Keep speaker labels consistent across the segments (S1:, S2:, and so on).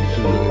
S1: 22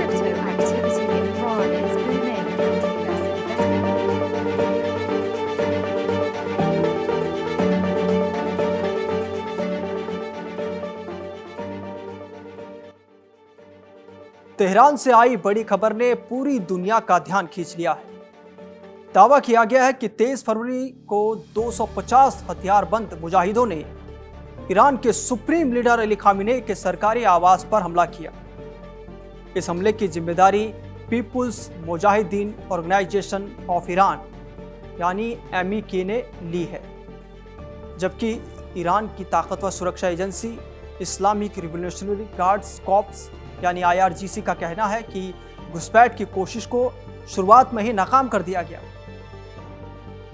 S2: Crypto activity in Iran is booming after US investment.
S3: Tehran से आई बड़ी खबर ने पूरी दुनिया का ध्यान खींच लिया है। दावा किया गया है कि 23 फरवरी को 250 हथियारबंद मुजाहिदों ने ईरान के सुप्रीम लीडर अली खामिनेई के सरकारी आवास पर हमला किया। इस हमले की जिम्मेदारी People's Mujahideen Organisation of Iran यानी MEK ने ली है, जबकि ईरान की ताकतवर सुरक्षा agency Islamic revolutionary guards corps यानी IRGC का कहना है कि घुसपैठ की कोशिश को शुरुआत में ही नाकाम कर दिया गया।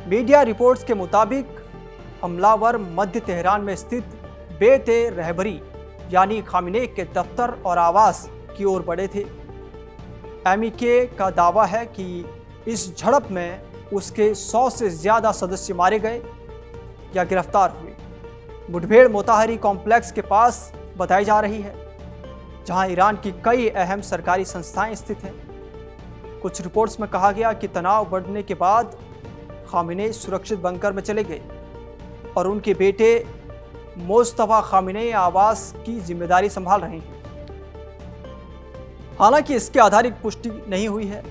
S3: मीडिया रिपोर्ट्स के मुताबिक हमलावर मध्य तेहरान में स्थित बेत-ए-रहबरी यानी खामिनेई के दफ्तर और आवास की ओर बढ़े थे। MEK का दावा है कि इस झड़प में उसके 100 से ज़्यादा सदस्य मारे गए या गिरफ्तार हुए। मुठभेड़ मोताहरी कॉम्प्लेक्स के पास बताई जा रही है, जहां ईरान की कई अहम सरकारी संस्थाएं स्थित हैं। कुछ रिपोर्ट्स में कहा गया कि तनाव बढ़ने के बाद खामिनेई सुरक्षित बंकर में चले गए और उनके बेटे मोस्तफा खामिनेई आवास की जिम्मेदारी संभाल रहे हैं। हालांकि इसकी आधारित पुष्टि नहीं हुई है।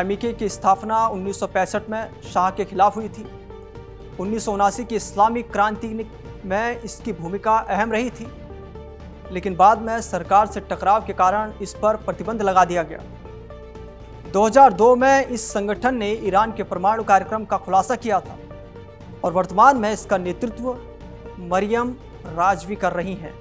S3: MEK की स्थापना 1965 में शाह के खिलाफ हुई थी। 1979 की इस्लामिक क्रांति में इसकी भूमिका अहम रही थी, लेकिन बाद में सरकार से टकराव के कारण इस पर प्रतिबंध लगा दिया गया। 2002 में इस संगठन ने ईरान के परमाणु कार्यक्रम का खुलासा किया था और वर्तमान में इसका नेतृत्व मरियम राजवी कर रही हैं,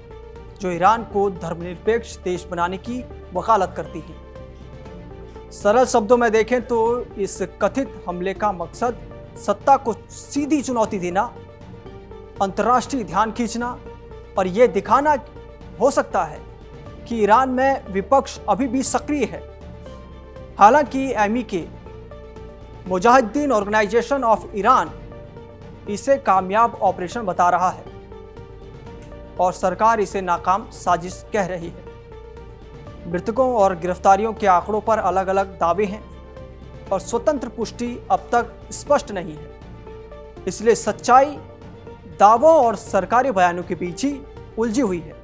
S3: जो ईरान को धर्मनिरपेक्ष देश बनाने की वकालत करती हैं। सरल शब्दों में देखें तो इस कथित हमले का मकसद सत्ता को सीधी चुनौती देना, अंतर्राष्ट्रीय ध्यान खींचना और ये दिखाना हो सकता है कि ईरान में विपक्ष अभी भी सक्रिय है। हालांकि MEK Mujahideen Organisation of Iran इसे कामयाब ऑपरेशन बता रहा है और सरकार इसे नाकाम साजिश कह रही है। मृतकों और गिरफ्तारियों के आंकड़ों पर अलग अलग दावे हैं और स्वतंत्र पुष्टि अब तक स्पष्ट नहीं है, इसलिए सच्चाई दावों और सरकारी बयानों के बीच ही उलझी हुई है।